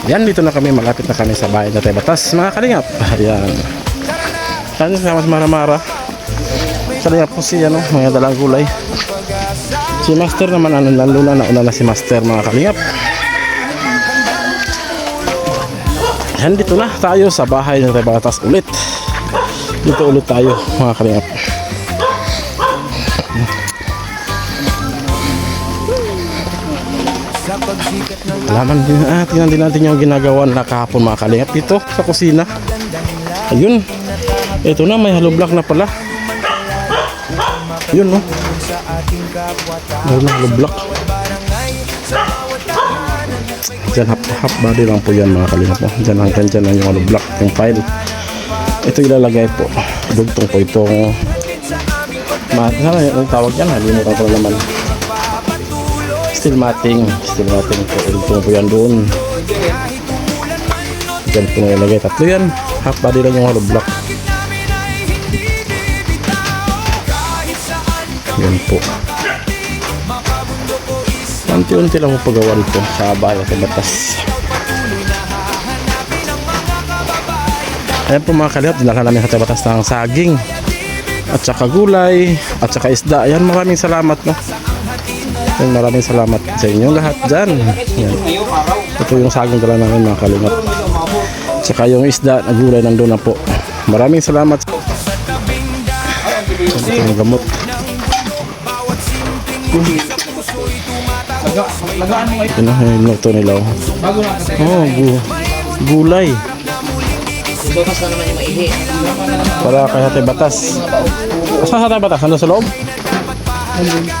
Yan, dito na kami, malapit na kami sa bahay na Batas, mga kalingap. Ayan. Yan, sama si Mara-Mara. Kalingap po si, mga dalang gulay. Si Master naman, lalo na nauna na si Master, mga kalingap. Yan, dito na tayo sa bahay na Batas ulit. Dito ulit tayo, mga kalingap. Tingnan din natin yung ginagawa na kahapon, mga kalingap, dito sa kusina. Ayun, ito na, may hollow block na pala. Yun, no, hollow block. Diyan half body lang po yan, mga kalingap, no? Diyan hanggang dyan lang yung hollow block, yung file. Ito ilalagay po, dugtong po itong sana yung tawag yan, halimutan ko na naman. Steel matting po, dugtong po yan doon. Diyan po na ilagay, tatlo yan, half body lang yung hollow block. Yan po, unti-unti lang po pagawan po sa bahay at Batas. Ayan po, mga kalingap, dinala namin sa Batas ng saging at saka gulay at saka isda. Ayan, maraming salamat, no? Ayan, maraming salamat sa inyo lahat dyan. Ayan. Ito yung saging dala namin, mga kalingap, at saka yung isda na gulay nandun na po. Maraming salamat. Ito yung gamot. Ito yung luto nila. Gulay para kay Ate Batas. Saan sa Ate Batas? Ano sa loob?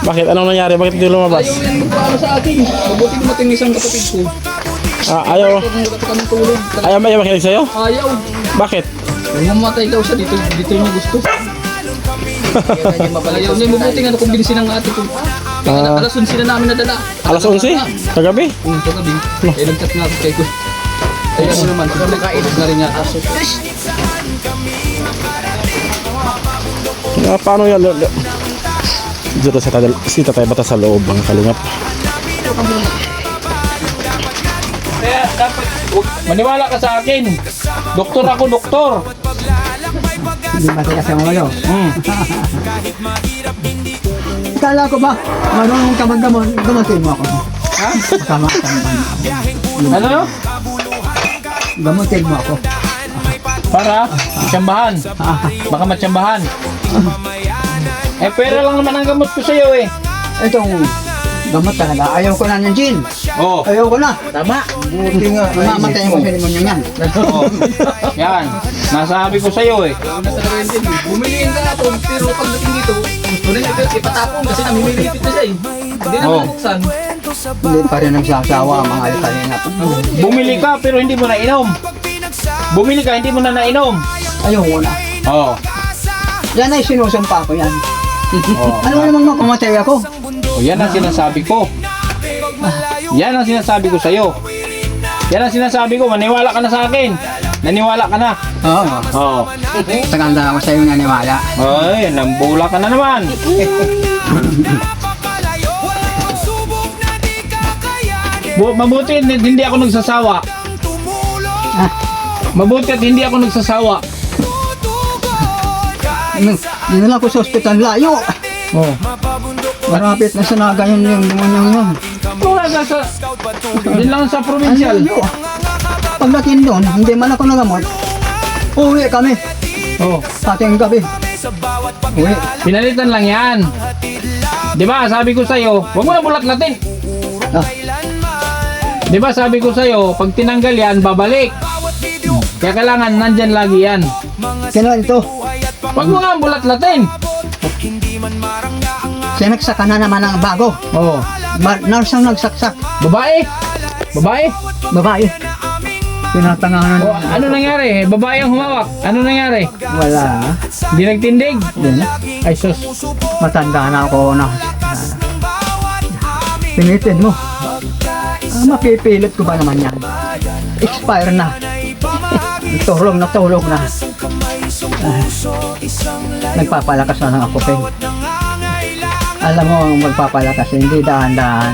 Bakit? Anong nangyari? Bakit hindi lumabas? Ayaw sa akin. Mabuti dumating isang kapatid ko. Ayaw makinig sa'yo? Ayaw. Bakit? Mamatay daw siya. Dito niya gusto. Ayaw niya. Mabuti nga nakumbinsi ng ate ko. Alas 11 na namin nadala. Alas 11? Kagabi? Kagabi. Eh, nagchat nga ako kay ko. Ayun ano naman. Nakainit na rin niya. Paano yan? Dito si Tatay Batas sa loob, mga kalingap. Kaya dapat maniwala ka sa akin. Doktor ako, doktor. Hindi matigas ang ulo. Kala ko ba, marunong ka maggamon, gamutin mo ako. Ha? Tama. Ano? Gamutin mo ako. Para? Tsambahan. Baka matsambahan. Eh, pera lang naman ang gamot ko sa'yo eh. Itong gamot talaga, ayaw ko na ng gin. Oo. Ayaw ko na. Tama. Buti nga, mamamatay mo sa limonyo niyan. Oo. Yan. Nasabi ko sa'yo eh. Bumiliin ka ako, pero pagdating dito, gusto rin ipatapon kasi namimilipit na siya eh. Hindi na buksan. Hindi pa rin nagsasawa ang mga alikalinap. Bumili ka pero hindi mo na inom. Bumili ka, hindi mo na nainom. Ayaw ko na. Oo. Yan ay sinusumpa ko yan. Oo. Ano namang makamatay ako? O yan ang sinasabi ko. Yan ang sinasabi ko sa'yo. Yan ang sinasabi ko, maniwala ka na sa akin. Naniwala ka na. Oo. Oo. Tagaanda ako sa'yo naniwala. Ay, nambula ka na naman. Mabuti at hindi ako nagsasawa. Mabuti at hindi ako nagsasawa. Dinala ko sa ospital layo. Oh. Marapit na sa naga yung demonyong yun. Wala ka sa... Din lang sa provincial. Layo. Pagdating doon, hindi man ako nagamot. Uwi kami. Oh. Ating gabi. Uwi. Pinalitan lang yan. Di ba sabi ko sa'yo, huwag mo na bulat-latin. Di ba sabi ko sa'yo, pag tinanggal yan, babalik. Kaya kailangan nandyan lagi yan. Sino ito? Huwag mo nga bulat-latin. Sinaksak na naman ang bago. Oo. Nurse ang nagsaksak. Babae. Babae. Babae. Tinatangahan. O, ano nangyari? Babae ang humawak. Ano nangyari? Wala. Hindi nagtindig? Din. Ay sus. Matanda na ako na. Pinitin mo. Mapipilit ko ba naman yan? Expire na. Tulog na. Nagpapalakas na lang ako, Pen. Alam mo, magpapalakas, hindi dahan-dahan.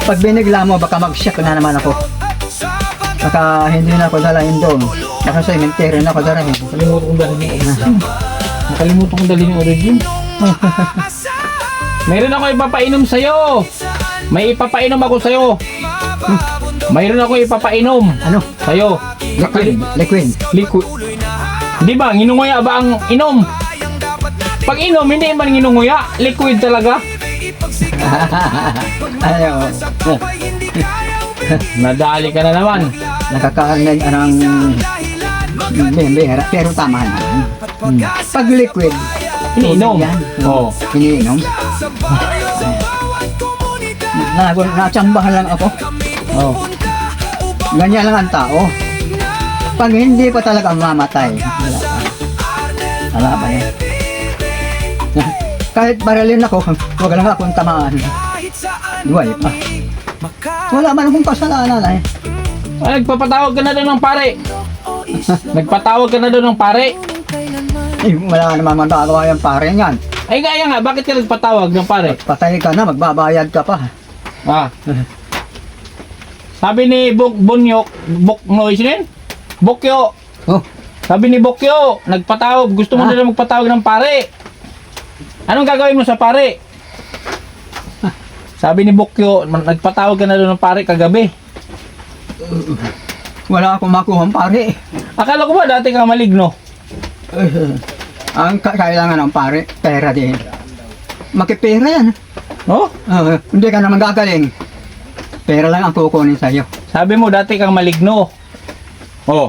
Pag binigla mo, baka mag-shock na naman ako. Baka hindi na ako dalahin doon. Baka sa cemetery na ako dalahin. Nakalimutan kong dalhin yung origin. Nakalimutan kong dalhin yung origin. Mayroon ako ipapainom sa'yo. May ipapainom ako sa'yo. Mayroon ako ipapainom Ano? sa'yo. Liquid. Liquid. Liquid. Di ba? Nginunguya ba ang inom? Pag inom, hindi man nginunguya. Liquid talaga. Ano? Nadali ka na naman. Nakakaanin ang bihira. Pero tama na. Pag liquid, Iniinom. yan. Oo. Iniinom. Natsambahan lang ako. Oh. Ganyan lang ang tao. Pag hindi pa talaga mamatay, wala pa. Wala pa yan. Kahit baralin ako, huwag lang akong tamaan. Buhay pa. Wala man akong kasalanan eh. Ay, nagpapatawag ka na doon ng pare. Nagpatawag ka na doon ng pare. Wala naman magagawa yung pare niyan. Ay, kaya nga, bakit ka nagpatawag ng pare? Patay ka na, magbabayad ka pa. Ah. Sabi ni Bunyok, Bokyo. Oh, Sabi ni Bokyo, nagpatawag, gusto mo na magpatawag ng pare. Anong gagawin mo sa pare? Sabi ni Bokyo, nagpatawag ka na doon ng pare kagabi. wala akong makuha pare. Akala ko ba dati ka maligno? Ang kailangan ng pare, pera din. Makipera yan. No? Hindi ka naman gagaling. Pera lang ang kukunin sa'yo. Sabi mo dati kang maligno. Oh,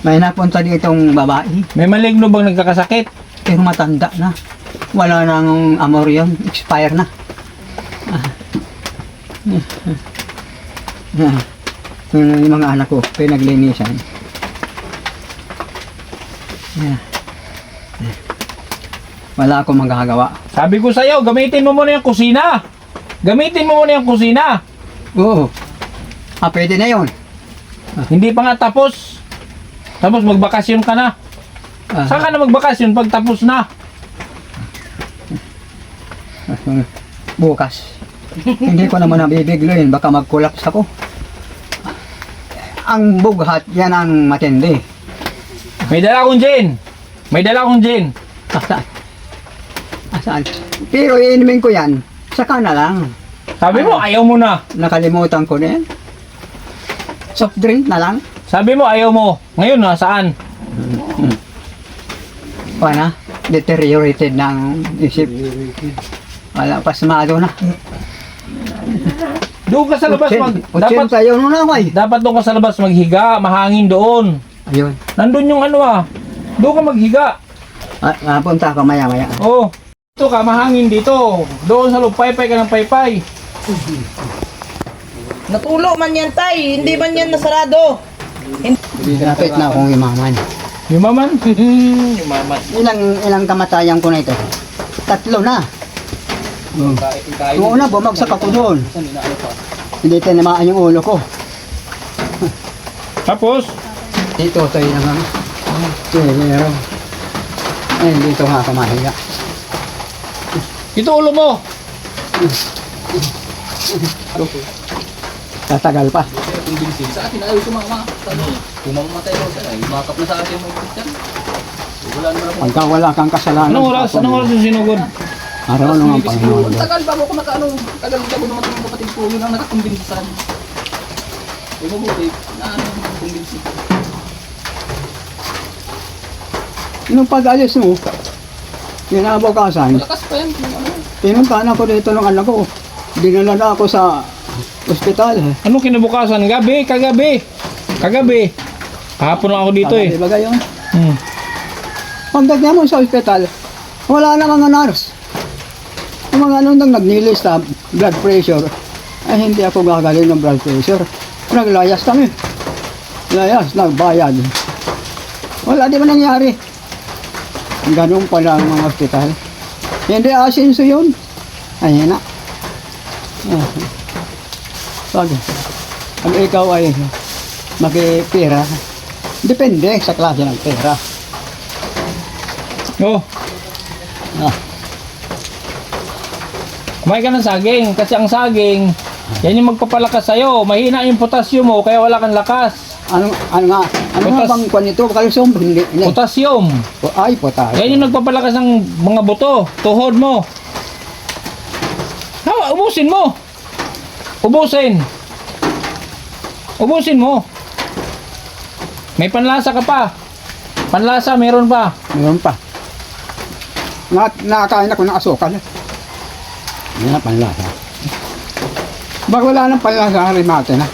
May napunta ditong babae, may maligno bang nagkakasakit? pero matanda na. Wala nang amor yun, expire na. Yung mga anak ko, pinaglinisan. Wala akong magagawa. Sabi ko sa'yo, gamitin mo muna yung kusina. Gamitin mo muna yung kusina. Oo. Pwede na yun. Hindi pa nga tapos. Tapos magbakasyon ka na. Saan ka na magbakasyon pag tapos na? Bukas. Hindi ko naman nabibigloyin, baka mag-collapse ako. Ang bughat, yan ang matindi. May dala akong gin. May dala akong gin. Asaan? Asaan? Pero iinumin ko yan, saka na lang. Sabi mo, ayaw mo na. Nakalimutan ko na yan. Soft drink na lang. Sabi mo, ayaw mo. Ngayon, nasaan? Wala, deteriorated ng isip. Wala, pasmado na. Doon ka sa labas dapat tayo na ako eh. dapat doon ka sa labas maghiga, mahangin doon. Ayun. Nandun yung ano ah. Doon ka maghiga. Punta ako maya-maya. Oh. Dito ka, mahangin dito. Doon sa loob, paypay ka ng paypay. Natulo man yan, tay. Hindi man yan nasarado. Lapit na akong imaman. Yumaman? Yumaman. Ilang kamatayan ko na ito? 3 na. Yung una, bumagsak ako doon. Hindi tinamaan yung ulo ko. Tapos, Dito tayo naman. Pero, ay, dito nga ako mahiga. ito ulo mo. Tatagal pa. Sa atin ayaw sumama. Kung mamamatay mo siya, makap na sa atin mo. Wala naman ako. Pagka wala kang kasalanan. Anong oras? Anong oras yung sinugod? Araw naman Panginoon. Tagal bago ko nakaano. Tagal bago naman ng kapatid ko. Yun ang nakakumbinsi sa akin. Ay mabuti. Ano ang kumbinsi? Nung pag-alis mo, kinabukasan, Lakas pa yan. pinuntahan ako dito ng anak ko. Dinala na ako sa ospital. Ano kinabukasan? Gabi, kagabi. Kagabi. Kahapon lang ako dito eh. Diba gayon? Hmm. Pagdating mo sa ospital, wala na mga nurse. Yung mga nung nagnilis na blood pressure, ay hindi ako gagaling ng blood pressure. Naglayas kami. Layas, nagbayad. Wala, di ba nangyari? Ganun pala ang mga ospital. Hindi asinso yun. Ayun na. Pag ikaw ay makipira, depende sa klase ng pera. Oh, Ah, kumain ka ng saging. Kasi ang saging, Yan yung magpapalakas sa'yo. Mahina yung potassium mo, kaya wala kang lakas. Ano nga Potas- bang kwan ito? Calcium? Hindi. Potassium. Ay, potas. Yan yung nagpapalakas ng mga buto, tuhod mo. Ha, ubusin mo. Ubusin. Ubusin mo. May panlasa ka pa. Panlasa, meron pa. Meron pa. Nakakain ako ng asukal. Yan na panlasa. Bag wala nang panlasa, rimate na.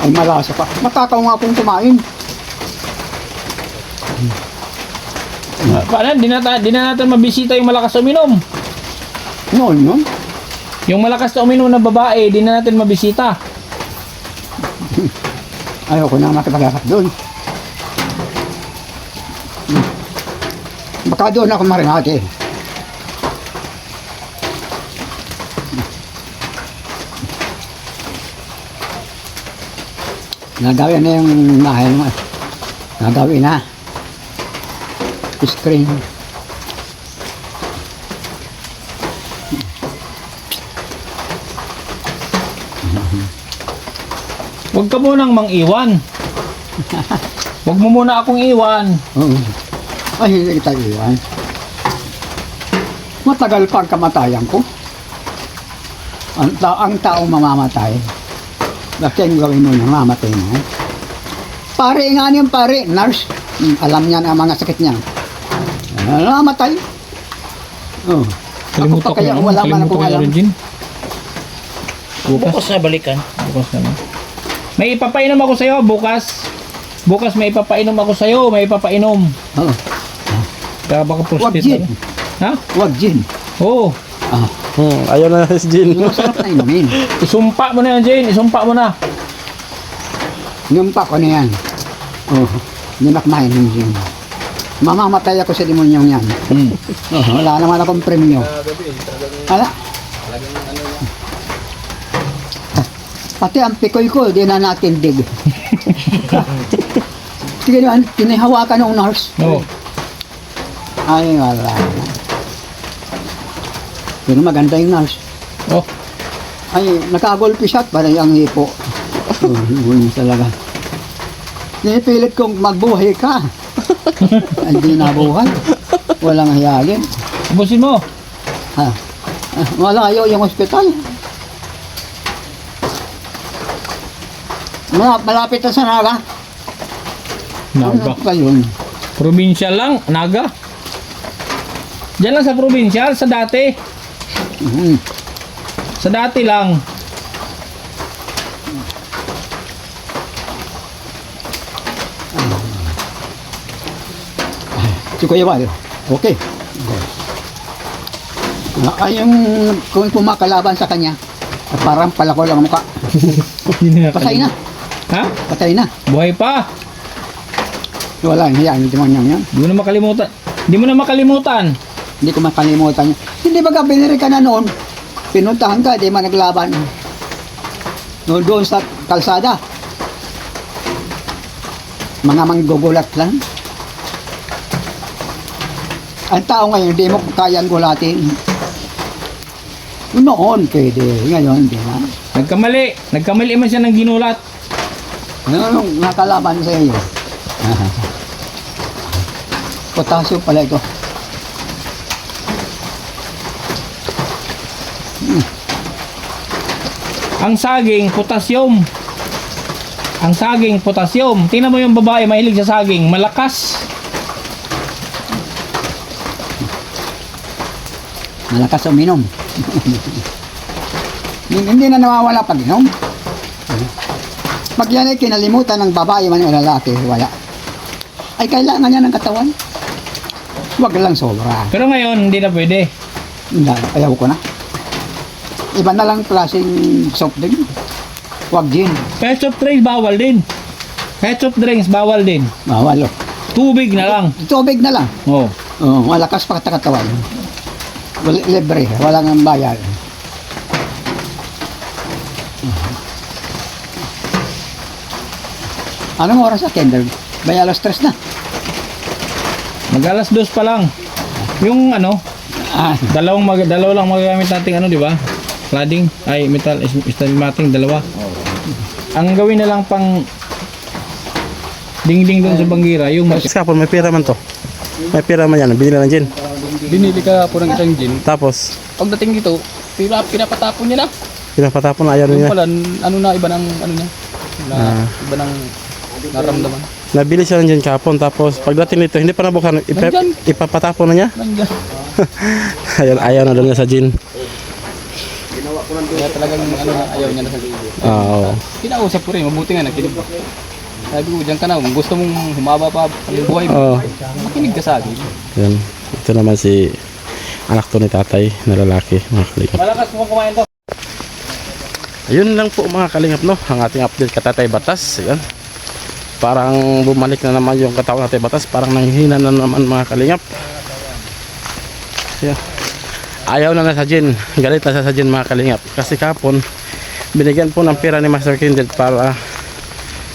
Ay, malasa pa. Matakaw nga akong kumain. Paano? Di na natin mabisita yung malakas uminom. Noon. Yung malakas na uminom na babae, di na natin mabisita. Ayoko na makipagakap doon. Baka doon ako marinate. Nagawin na yung bahay mo. Nagawin na. Screen. Huwag ka munang mang-iwan. Huwag mo muna akong iwan. Oo. Ay, hindi kita iwan. Matagal pa ang kamatayan ko. Ang taong mamamatay. Bakit yung gawin mo nang mamatay mo? Pare nga niyan, pare. Nurse. Alam niya na ang mga sakit niya. Namatay. Oh. Ako pa kaya wala man akong alam. Bukas na balikan. Bukas na. May ipapainom ako sa'yo bukas. Bukas may ipapainom ako sa'yo. May ipapainom. Oo. Kaya baka Wag prostate. gin. Ha? Wag gin. Oo. Ah. Ayaw na si Jean. Masarap na inumin. Isumpa mo na yan, Jane. Isumpa mo na. Numpa ko na yan. Oh. Hindi na kumain ng gin. Mamamatay ako sa demonyong yan. Oh, wala naman akong premyo. Wala. Pati ang pikoy ko, di na natin dig. Sige naman, tinihawakan ng nurse. Oo. Ay, wala. Pero maganda yung nurse. Oh. Ay, nakagolpe shot para yung hipo. Yun talaga. Pinipilit kong magbuhay ka. Hindi nabuhay. Walang hayalin. Ubusin mo. Ha? Malayo yung ospital. Malapit na sa Naga. Naga. Ano ba yun? Provincial lang. Naga. Diyan lang sa provincial. Sa dati. Mhm. Sa dati lang. Si Kuya Wal. Okay. Ay, yung kung pumakalaban sa kanya, parang palako lang ang mukha. Patay na. Ha? Patay na. Buhay pa. Wala, hiya, hindi mo niya yan. Di mo na makalimutan. Di mo na makalimutan. Hindi ko makalimutan yun. Hindi ba ka biniri ka na noon? Pinuntahan ka, di man naglaban. Noon doon sa kalsada. Mga manggugulat lang. Ang tao ngayon, hindi mo kayang gulatin. Noon, pwede. Ngayon, hindi na. Nagkamali. Nagkamali man siya ng ginulat. Ano nakalaban sa iyo? Potassium pala ito. Ang saging, potassium. Ang saging, potassium. Tingnan mo yung babae, mahilig sa saging. Malakas. Malakas uminom. Hindi na nawawala pag inom. Pag yan ay kinalimutan ng babae man o lalaki, wala. Ay kailangan niya ng katawan. Huwag lang sobra. Pero ngayon, hindi na pwede. Hindi, ayaw ko na. Iba na lang klaseng soft drink. Huwag gin. Kahit soft drinks, bawal din. Kahit soft drinks, bawal din. Bawal oh. Tubig na lang. Tubig na lang. Oh. Oh, malakas pa katawan. Libre, wala nang bayad. Anong oras sa kinder? Bay alas 3 na. Mag-alas 2 pa lang. Yung ano, Ah, dalawa lang magagamit nating ano, di ba? cladding, ay metal, steel matting, dalawa. Ang gawin na lang pang dingding doon sa banggira, yung Kasi kapon, may pera man to. May pera man yan, binili ng gin. binili ka po ng isang gin. Tapos, Pagdating dito, pinapatapon niya na. pinapatapon na ayaw Yung niya. pala, ano na, iba ng ano niya. Iba ng naramdaman. Nabili siya ng gin kapon, tapos pagdating nito, hindi pa nabuksan, Nandyan. ipapatapon na niya. Nandiyan. Ayaw na daw niya sa gin. Kaya talagang ano, ayaw niya na sa gin. Oo. Kinausap ko rin, mabuti nga nakinig. Sabi ko, diyan ka na, kung gusto mong humaba pa ang buhay Oo. mo, makinig ka sa akin. Yan. Ito naman si anak to ni tatay na lalaki, mga kalingap. Malakas mo kumain to. Ayun lang po mga kalingap, no, ang ating update ka Tatay Batas. Ayan. Parang bumalik na naman yung katawan natin Batas, parang nanghina na naman mga kalingap. Ayan. Ayaw na sa gin, galit na sa gin mga kalingap. Kasi kapon, binigyan po ng pera ni Master Kindred para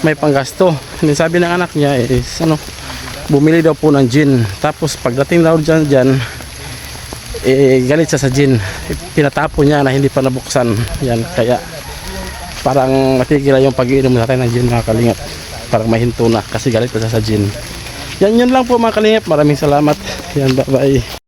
may panggasto. Hindi, sabi ng anak niya is bumili daw po ng gin. Tapos pagdating daw dyan galit siya sa gin. Pinatapo niya na hindi pa nabuksan. Yan, kaya parang natigil yung pag-iinom natin ng gin mga kalingap. Parang mahinto na kasi galit na siya sa gin. Yan, yun lang po mga kalingap. Maraming salamat. Yan, bye bye.